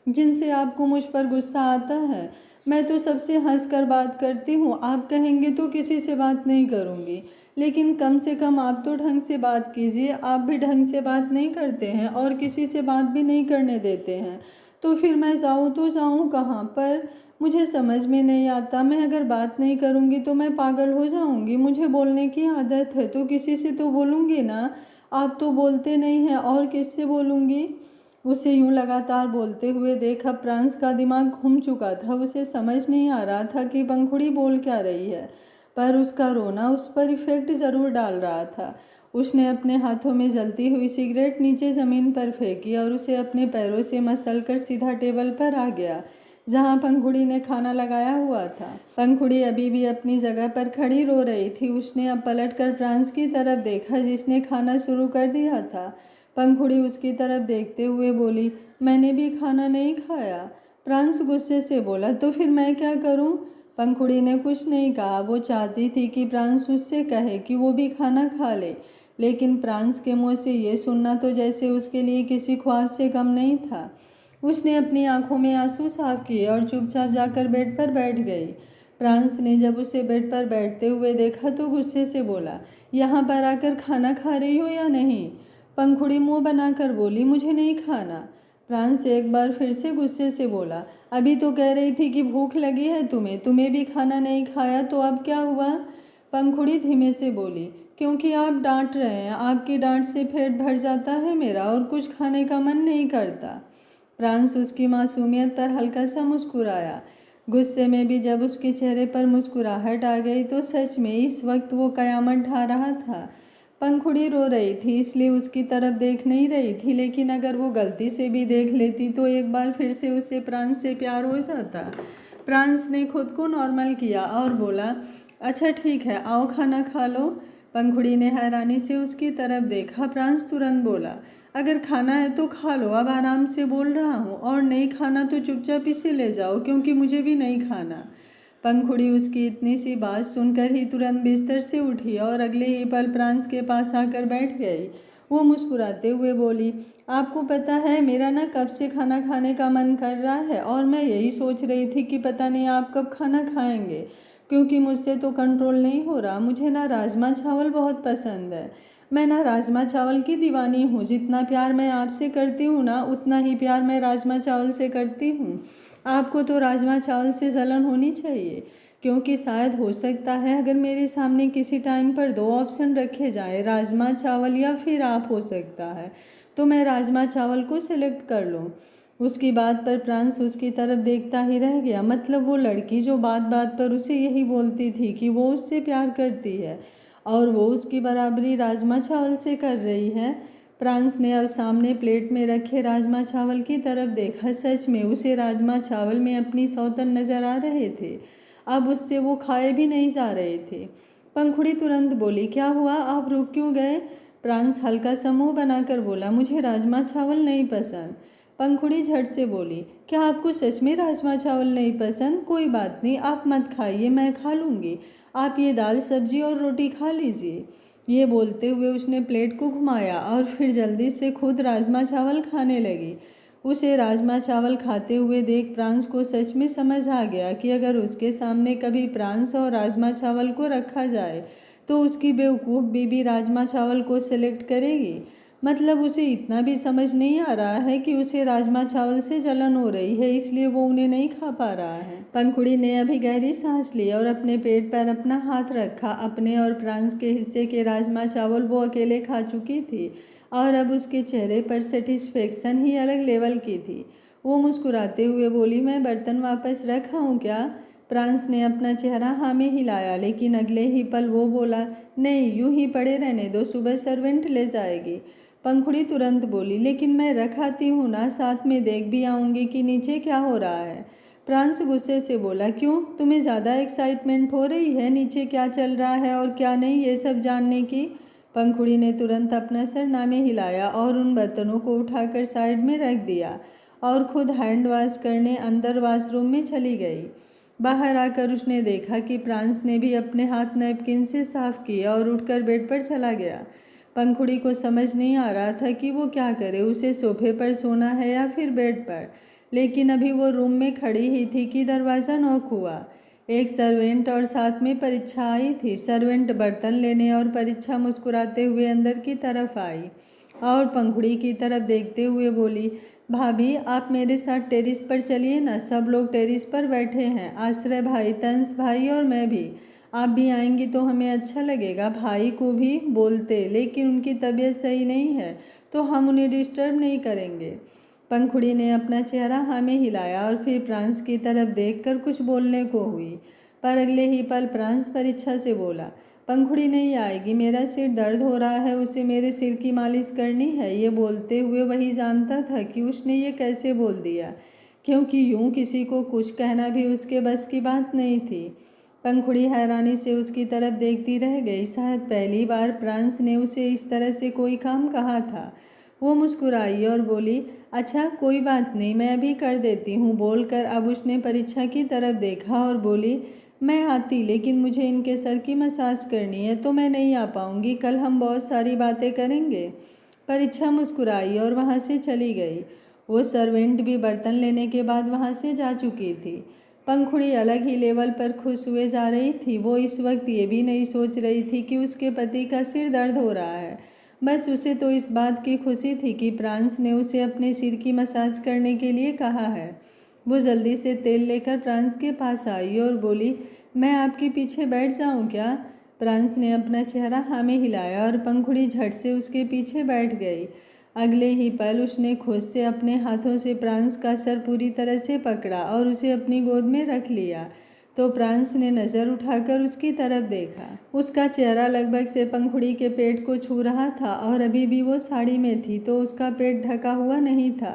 [SPEAKER 1] जिनसे आपको मुझ पर गुस्सा आता है। मैं तो सबसे हंस कर बात करती हूँ, आप कहेंगे तो किसी से बात नहीं करूँगी, लेकिन कम से कम आप तो ढंग से बात कीजिए। आप भी ढंग से बात नहीं करते हैं और किसी से बात भी नहीं करने देते हैं, तो फिर मैं जाऊँ तो जाऊँ कहाँ पर? मुझे समझ में नहीं आता। मैं अगर बात नहीं करूँगी तो मैं पागल हो जाऊँगी। मुझे बोलने की आदत है तो किसी से तो बोलूँगी ना। आप तो बोलते नहीं हैं और किससे बोलूँगी? उसे यूं लगातार बोलते हुए देख अब प्रांस का दिमाग घूम चुका था। उसे समझ नहीं आ रहा था कि पंखुड़ी बोल क्या रही है, पर उसका रोना उस पर इफेक्ट ज़रूर डाल रहा था। उसने अपने हाथों में जलती हुई सिगरेट नीचे ज़मीन पर फेंकी और उसे अपने पैरों से मसलकर सीधा टेबल पर आ गया जहां पंखुड़ी ने खाना लगाया हुआ था। पंखुड़ी अभी भी अपनी जगह पर खड़ी रो रही थी। उसने अब पलटकर प्रांस की तरफ देखा जिसने खाना शुरू कर दिया था। पंखुड़ी उसकी तरफ देखते हुए बोली, मैंने भी खाना नहीं खाया। प्रांस गुस्से से बोला, तो फिर मैं क्या करूं? पंखुड़ी ने कुछ नहीं कहा। वो चाहती थी कि प्रांस उससे कहे कि वो भी खाना खा ले, लेकिन प्रांस के मुंह से ये सुनना तो जैसे उसके लिए किसी ख्वाब से कम नहीं था। उसने अपनी आंखों में आंसू साफ किए और चुपचाप जाकर बेड पर बैठ गई। प्रांस ने जब उसे बेड पर बैठते हुए देखा तो गुस्से से बोला, यहाँ पर आकर खाना खा रही हो या नहीं? पंखुड़ी मुंह बनाकर बोली, मुझे नहीं खाना। प्रांस एक बार फिर से गुस्से से बोला, अभी तो कह रही थी कि भूख लगी है तुम्हें, तुम्हें भी खाना नहीं खाया तो अब क्या हुआ? पंखुड़ी धीमे से बोली, क्योंकि आप डांट रहे हैं, आपकी डांट से पेट भर जाता है मेरा और कुछ खाने का मन नहीं करता। प्रांस उसकी मासूमियत पर हल्का सा मुस्कुराया। गुस्से में भी जब उसके चेहरे पर मुस्कुराहट आ गई तो सच में इस वक्त वो कयामत ढा रहा था। पंखुड़ी रो रही थी इसलिए उसकी तरफ देख नहीं रही थी, लेकिन अगर वो गलती से भी देख लेती तो एक बार फिर से उसे प्रांस से प्यार हो जाता। प्रांस ने खुद को नॉर्मल किया और बोला, अच्छा ठीक है, आओ खाना खा लो। पंखुड़ी ने हैरानी से उसकी तरफ देखा। प्रांस तुरंत बोला, अगर खाना है तो खा लो, अब आराम से बोल रहा हूँ, और नहीं खाना तो चुपचाप इसे ले जाओ क्योंकि मुझे भी नहीं खाना। पंखुड़ी उसकी इतनी सी बात सुनकर ही तुरंत बिस्तर से उठी और अगले ही पल प्रांस के पास आकर बैठ गई। वो मुस्कुराते हुए बोली, आपको पता है मेरा ना कब से खाना खाने का मन कर रहा है और मैं यही सोच रही थी कि पता नहीं आप कब खाना खाएंगे, क्योंकि मुझसे तो कंट्रोल नहीं हो रहा। मुझे ना राजमा चावल बहुत पसंद है। मैं ना राजमा चावल की दीवानी हूँ। जितना प्यार मैं आपसे करती हूँ ना, उतना ही प्यार मैं राजमा चावल से करती हूँ। आपको तो राजमा चावल से जलन होनी चाहिए, क्योंकि शायद हो सकता है अगर मेरे सामने किसी टाइम पर दो ऑप्शन रखे जाएं, राजमा चावल या फिर आप, हो सकता है तो मैं राजमा चावल को सिलेक्ट कर लूँ। उसकी बात पर प्रांस उसकी तरफ देखता ही रह गया। मतलब वो लड़की जो बात बात पर उसे यही बोलती थी कि वो उससे प्यार करती है और वो उसकी बराबरी राजमा चावल से कर रही है। प्रांस ने अब सामने प्लेट में रखे राजमा चावल की तरफ देखा। सच में उसे राजमा चावल में अपनी सौतन नजर आ रहे थे। अब उससे वो खाए भी नहीं जा रहे थे। पंखुड़ी तुरंत बोली, क्या हुआ, आप रुक क्यों गए? प्रांस हल्का सा मुंह बनाकर बोला, मुझे राजमा चावल नहीं पसंद। पंखुड़ी झट से बोली, क्या आपको सच में राजमा चावल नहीं पसंद? कोई बात नहीं, आप मत खाइए, मैं खा लूँगी। आप ये दाल सब्जी और रोटी खा लीजिए। ये बोलते हुए उसने प्लेट को घुमाया और फिर जल्दी से खुद राजमा चावल खाने लगी। उसे राजमा चावल खाते हुए देख प्रांस को सच में समझ आ गया कि अगर उसके सामने कभी प्रांस और राजमा चावल को रखा जाए तो उसकी बेवकूफ़ बीबी राजमा चावल को सिलेक्ट करेगी। मतलब उसे इतना भी समझ नहीं आ रहा है कि उसे राजमा चावल से जलन हो रही है, इसलिए वो उन्हें नहीं खा पा रहा है। पंखुड़ी ने अभी गहरी सांस ली और अपने पेट पर अपना हाथ रखा। अपने और प्रांस के हिस्से के राजमा चावल वो अकेले खा चुकी थी और अब उसके चेहरे पर सेटिस्फेक्शन ही अलग लेवल की थी। वो मुस्कुराते हुए बोली, मैं बर्तन वापस रखा हूँ क्या? प्रांस ने अपना चेहरा हाँ में हिलाया, लेकिन अगले ही पल वो बोला, नहीं, यूं ही पड़े रहने दो, सुबह सर्वेंट ले जाएगी। पंखुड़ी तुरंत बोली, लेकिन मैं रख आती हूँ ना, साथ में देख भी आऊँगी कि नीचे क्या हो रहा है। प्रांस गुस्से से बोला, क्यों, तुम्हें ज़्यादा एक्साइटमेंट हो रही है नीचे क्या चल रहा है और क्या नहीं ये सब जानने की? पंखुड़ी ने तुरंत अपना सरनामे हिलाया और उन बर्तनों को उठाकर साइड में रख दिया और खुद हैंड वॉश करने अंदर वॉशरूम में चली गई। बाहर आकर उसने देखा कि प्रांस ने भी अपने हाथ नैपकिन से साफ किए और उठकर बेड पर चला गया। पंखुड़ी को समझ नहीं आ रहा था कि वो क्या करे, उसे सोफे पर सोना है या फिर बेड पर। लेकिन अभी वो रूम में खड़ी ही थी कि दरवाज़ा नॉक हुआ। एक सर्वेंट और साथ में परीक्षा आई थी। सर्वेंट बर्तन लेने और परीक्षा मुस्कुराते हुए अंदर की तरफ आई और पंखुड़ी की तरफ देखते हुए बोली, भाभी आप मेरे साथ टेरिस पर चलिए ना, सब लोग टेरिस पर बैठे हैं, आश्रय भाई, तंस भाई और मैं भी। आप भी आएंगी तो हमें अच्छा लगेगा। भाई को भी बोलते, लेकिन उनकी तबीयत सही नहीं है तो हम उन्हें डिस्टर्ब नहीं करेंगे। पंखुड़ी ने अपना चेहरा हाँ में हिलाया और फिर प्रांस की तरफ देखकर कुछ बोलने को हुई, पर अगले ही पल प्रांस परीक्षा से बोला, पंखुड़ी नहीं आएगी, मेरा सिर दर्द हो रहा है, उसे मेरे सिर की मालिश करनी है। ये बोलते हुए वही जानता था कि उसने ये कैसे बोल दिया, क्योंकि यूं किसी को कुछ कहना भी उसके बस की बात नहीं थी। पंखुड़ी हैरानी से उसकी तरफ देखती रह गई। शायद पहली बार प्रांस ने उसे इस तरह से कोई काम कहा था। वो मुस्कुराई और बोली, अच्छा कोई बात नहीं, मैं अभी कर देती हूँ बोलकर अब उसने परीक्षा की तरफ देखा और बोली, मैं आती, लेकिन मुझे इनके सर की मसाज करनी है तो मैं नहीं आ पाऊँगी, कल हम बहुत सारी बातें करेंगे। परीक्षा मुस्कुराई और वहाँ से चली गई। वो सर्वेंट भी बर्तन लेने के बाद वहाँ से जा चुकी थी। पंखुड़ी अलग ही लेवल पर खुश हुए जा रही थी। वो इस वक्त ये भी नहीं सोच रही थी कि उसके पति का सिर दर्द हो रहा है। बस उसे तो इस बात की खुशी थी कि प्रांस ने उसे अपने सिर की मसाज करने के लिए कहा है। वो जल्दी से तेल लेकर प्रांस के पास आई और बोली, मैं आपके पीछे बैठ जाऊं क्या? प्रांस ने अपना चेहरा हाँ में हिलाया और पंखुड़ी झट से उसके पीछे बैठ गई। अगले ही पल उसने खुद से अपने हाथों से प्रांस का सर पूरी तरह से पकड़ा और उसे अपनी गोद में रख लिया। तो प्रांस ने नज़र उठाकर उसकी तरफ देखा। उसका चेहरा लगभग से पंखुड़ी के पेट को छू रहा था और अभी भी वो साड़ी में थी तो उसका पेट ढका हुआ नहीं था।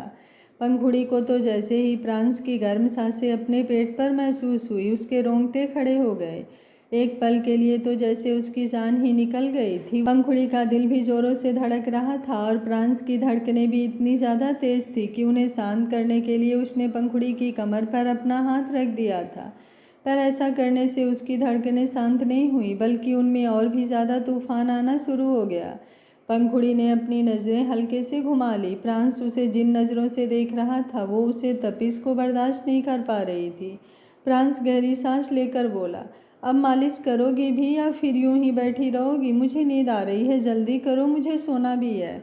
[SPEAKER 1] पंखुड़ी को तो जैसे ही प्रांस की गर्म सांसें अपने पेट पर महसूस हुई उसके रोंगटे खड़े हो गए। एक पल के लिए तो जैसे उसकी जान ही निकल गई थी। पंखुड़ी का दिल भी जोरों से धड़क रहा था और प्रांस की धड़कनें भी इतनी ज़्यादा तेज थी कि उन्हें शांत करने के लिए उसने पंखुड़ी की कमर पर अपना हाथ रख दिया था। पर ऐसा करने से उसकी धड़कनें शांत नहीं हुई, बल्कि उनमें और भी ज़्यादा तूफान आना शुरू हो गया। पंखुड़ी ने अपनी नज़रें हल्के से घुमा ली। प्रांस उसे जिन नज़रों से देख रहा था वो उसे तपिश को बर्दाश्त नहीं कर पा रही थी। प्रांस गहरी सांस लेकर बोला, अब मालिश करोगी भी या फिर यूं ही बैठी रहोगी? मुझे नींद आ रही है, जल्दी करो, मुझे सोना भी है।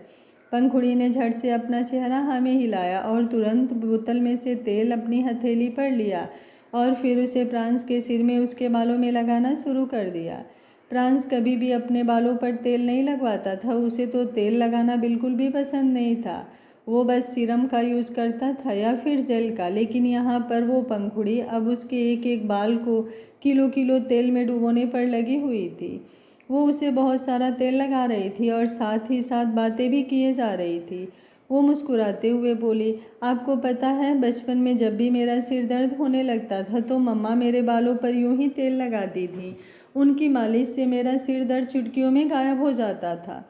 [SPEAKER 1] पंखुड़ी ने झट से अपना चेहरा हाँ में हिलाया और तुरंत बोतल में से तेल अपनी हथेली पर लिया और फिर उसे प्रांस के सिर में उसके बालों में लगाना शुरू कर दिया। प्रांस कभी भी अपने बालों पर तेल नहीं लगवाता था, उसे तो तेल लगाना बिल्कुल भी पसंद नहीं था। वो बस सीरम का यूज करता था या फिर जेल का, लेकिन यहाँ पर वो पंखुड़ी अब उसके एक एक बाल को किलो किलो तेल में डुबोने पर लगी हुई थी। वो उसे बहुत सारा तेल लगा रही थी और साथ ही साथ बातें भी किए जा रही थी। वो मुस्कुराते हुए बोली, आपको पता है बचपन में जब भी मेरा सिर दर्द होने लगता था तो मम्मा मेरे बालों पर यूं ही तेल लगाती थी। उनकी मालिश से मेरा सिर दर्द चुटकियों में गायब हो जाता था।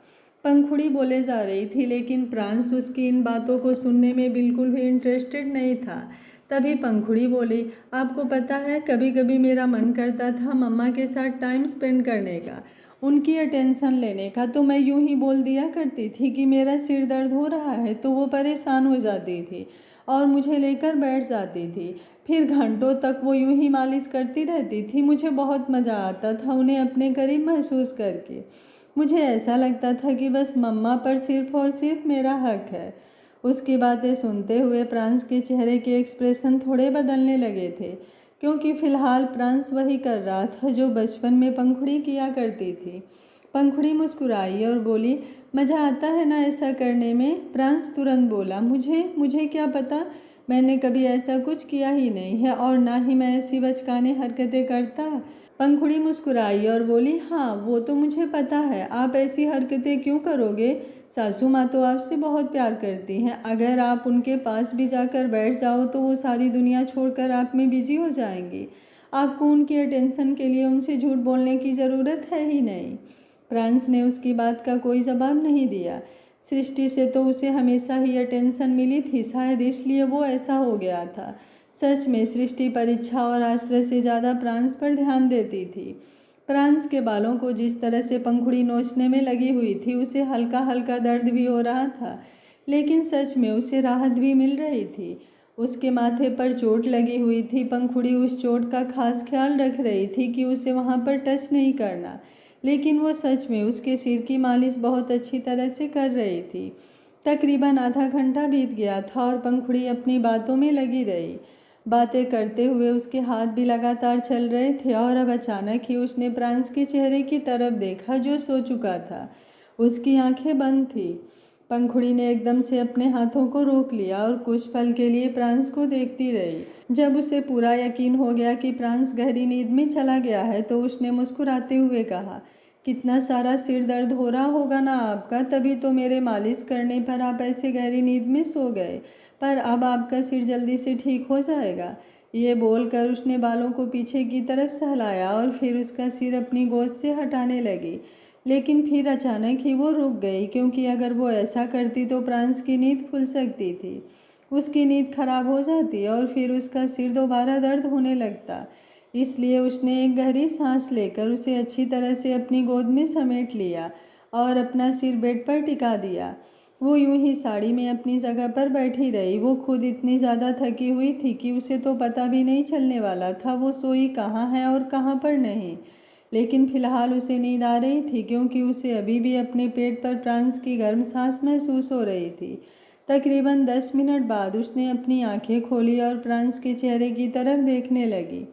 [SPEAKER 1] पंखुड़ी बोले जा रही थी, लेकिन प्रांस उसकी इन बातों को सुनने में बिल्कुल भी इंटरेस्टेड नहीं था। तभी पंखुड़ी बोली, आपको पता है कभी कभी मेरा मन करता था मम्मा के साथ टाइम स्पेंड करने का, उनकी अटेंशन लेने का, तो मैं यूं ही बोल दिया करती थी कि मेरा सिर दर्द हो रहा है, तो वो परेशान हो जाती थी और मुझे लेकर बैठ जाती थी। फिर घंटों तक वो यूं ही मालिश करती रहती थी। मुझे बहुत मज़ा आता था उन्हें अपने करीब महसूस करके। मुझे ऐसा लगता था कि बस मम्मा पर सिर्फ और सिर्फ मेरा हक है। उसकी बातें सुनते हुए प्रांस के चेहरे के एक्सप्रेशन थोड़े बदलने लगे थे, क्योंकि फिलहाल प्रांस वही कर रहा था जो बचपन में पंखुड़ी किया करती थी। पंखुड़ी मुस्कुराई और बोली, मज़ा आता है ना ऐसा करने में? प्रांस तुरंत बोला, मुझे मुझे क्या पता, मैंने कभी ऐसा कुछ किया ही नहीं है और ना ही मैं ऐसी बचकाने हरकतें करता। पंखुड़ी मुस्कुराई और बोली, हाँ वो तो मुझे पता है, आप ऐसी हरकतें क्यों करोगे? सासू माँ तो आपसे बहुत प्यार करती हैं, अगर आप उनके पास भी जाकर बैठ जाओ तो वो सारी दुनिया छोड़कर आप में बिजी हो जाएंगी। आपको उनकी अटेंशन के लिए उनसे झूठ बोलने की ज़रूरत है ही नहीं। प्रांस ने उसकी बात का कोई जवाब नहीं दिया। सृष्टि से तो उसे हमेशा ही अटेंशन मिली थी, शायद इसलिए वो ऐसा हो गया था। सच में सृष्टि परीक्षा और आश्रय से ज़्यादा प्रांस पर ध्यान देती थी। प्रांस के बालों को जिस तरह से पंखुड़ी नोचने में लगी हुई थी उसे हल्का हल्का दर्द भी हो रहा था, लेकिन सच में उसे राहत भी मिल रही थी। उसके माथे पर चोट लगी हुई थी। पंखुड़ी उस चोट का खास ख्याल रख रही थी कि उसे वहाँ पर टच नहीं करना, लेकिन वो सच में उसके सिर की मालिश बहुत अच्छी तरह से कर रही थी। तकरीबन आधा घंटा बीत गया था और पंखुड़ी अपनी बातों में लगी रही। बातें करते हुए उसके हाथ भी लगातार चल रहे थे और अब अचानक ही उसने प्रांस के चेहरे की तरफ देखा जो सो चुका था। उसकी आंखें बंद थी। पंखुड़ी ने एकदम से अपने हाथों को रोक लिया और कुछ पल के लिए प्रांस को देखती रही। जब उसे पूरा यकीन हो गया कि प्रांस गहरी नींद में चला गया है तो उसने मुस्कुराते हुए कहा, कितना सारा सिर दर्द हो रहा होगा ना आपका, तभी तो मेरे मालिश करने पर आप ऐसे गहरी नींद में सो गए, पर अब आपका सिर जल्दी से ठीक हो जाएगा। ये बोलकर उसने बालों को पीछे की तरफ सहलाया और फिर उसका सिर अपनी गोद से हटाने लगी। लेकिन फिर अचानक ही वो रुक गई, क्योंकि अगर वो ऐसा करती तो प्रांस की नींद खुल सकती थी। उसकी नींद खराब हो जाती और फिर उसका सिर दोबारा दर्द होने लगता। इसलिए उसने एक गहरी सांस लेकर उसे अच्छी तरह से अपनी गोद में समेट लिया और अपना सिर बेड पर टिका दिया। वो यूं ही साड़ी में अपनी जगह पर बैठी रही। वो खुद इतनी ज़्यादा थकी हुई थी कि उसे तो पता भी नहीं चलने वाला था वो सोई कहाँ है और कहाँ पर नहीं। लेकिन फिलहाल उसे नींद आ रही थी, क्योंकि उसे अभी भी अपने पेट पर प्रांस की गर्म सांस महसूस हो रही थी। तकरीबन 10 मिनट बाद उसने अपनी आंखें खोली और प्रांस के चेहरे की तरफ देखने लगी।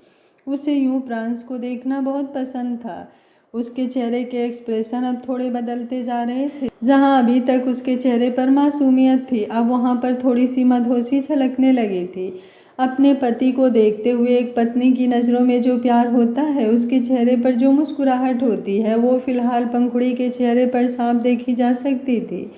[SPEAKER 1] उसे यूं प्रांस को देखना बहुत पसंद था। उसके चेहरे के एक्सप्रेशन अब थोड़े बदलते जा रहे थे। जहां अभी तक उसके चेहरे पर मासूमियत थी, अब वहां पर थोड़ी सी मदहोशी छलकने लगी थी। अपने पति को देखते हुए एक पत्नी की नज़रों में जो प्यार होता है, उसके चेहरे पर जो मुस्कुराहट होती है, वो फिलहाल पंखुड़ी के चेहरे पर साफ देखी जा सकती थी।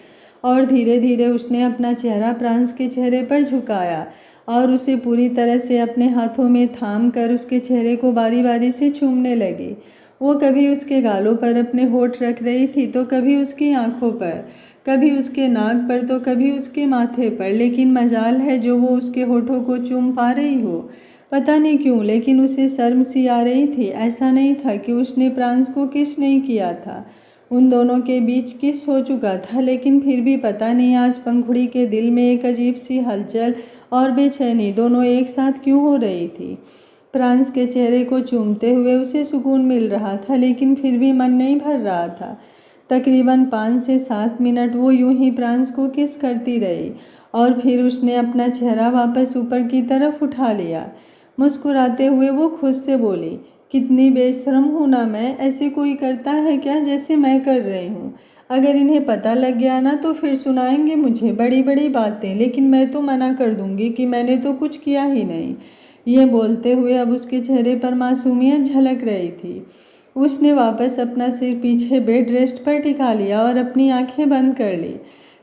[SPEAKER 1] और धीरे धीरे उसने अपना चेहरा प्रांस के चेहरे पर झुकाया और उसे पूरी तरह से अपने हाथों में थाम कर उसके चेहरे को बारी बारी से चूमने लगी। वो कभी उसके गालों पर अपने होठ रख रही थी तो कभी उसकी आंखों पर, कभी उसके नाक पर तो कभी उसके माथे पर। लेकिन मजाल है जो वो उसके होठों को चूम पा रही हो। पता नहीं क्यों, लेकिन उसे शर्म सी आ रही थी। ऐसा नहीं था कि उसने प्रांस को किस नहीं किया था, उन दोनों के बीच किस हो चुका था, लेकिन फिर भी पता नहीं आज पंखुड़ी के दिल में एक अजीब सी हलचल और बेचैनी दोनों एक साथ क्यों हो रही थी। प्रांस के चेहरे को चूमते हुए उसे सुकून मिल रहा था, लेकिन फिर भी मन नहीं भर रहा था। तकरीबन 5 से 7 मिनट वो यूं ही प्रांस को किस करती रही और फिर उसने अपना चेहरा वापस ऊपर की तरफ उठा लिया। मुस्कुराते हुए वो खुद से बोली, कितनी बेशर्म हूँ ना मैं, ऐसे कोई करता है क्या जैसे मैं कर रही हूँ। अगर इन्हें पता लग गया ना तो फिर सुनाएंगे मुझे बड़ी बड़ी बातें, लेकिन मैं तो मना कर दूंगी कि मैंने तो कुछ किया ही नहीं। ये बोलते हुए अब उसके चेहरे पर मासूमियत झलक रही थी। उसने वापस अपना सिर पीछे बेड रेस्ट पर टिका लिया और अपनी आंखें बंद कर ली।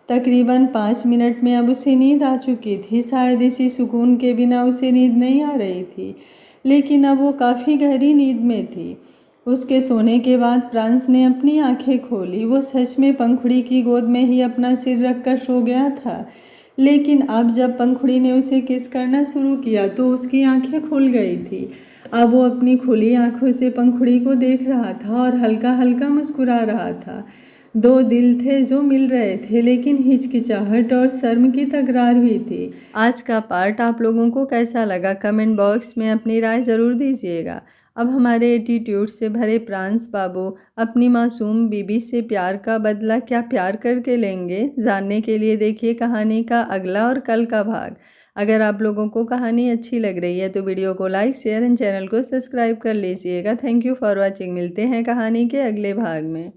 [SPEAKER 1] तकरीबन 5 मिनट में अब उसे नींद आ चुकी थी। शायद इसी सुकून के बिना उसे नींद नहीं आ रही थी, लेकिन अब वो काफ़ी गहरी नींद में थी। उसके सोने के बाद प्रांस ने अपनी आंखें खोली। वो सच में पंखुड़ी की गोद में ही अपना सिर रखकर सो गया था, लेकिन अब जब पंखुड़ी ने उसे किस करना शुरू किया तो उसकी आंखें खुल गई थी। अब वो अपनी खुली आंखों से पंखुड़ी को देख रहा था और हल्का हल्का मुस्कुरा रहा था। दो दिल थे जो मिल रहे थे, लेकिन हिचकिचाहट और शर्म की तकरार भी थी। आज का पार्ट आप लोगों को कैसा लगा, कमेंट बॉक्स में अपनी राय ज़रूर दीजिएगा। अब हमारे एटीट्यूड से भरे प्रांस बाबू अपनी मासूम बीबी से प्यार का बदला क्या प्यार करके लेंगे, जानने के लिए देखिए कहानी का अगला और कल का भाग। अगर आप लोगों को कहानी अच्छी लग रही है तो वीडियो को लाइक शेयर एंड चैनल को सब्सक्राइब कर लीजिएगा। Thank you for watching. मिलते हैं कहानी के अगले भाग में।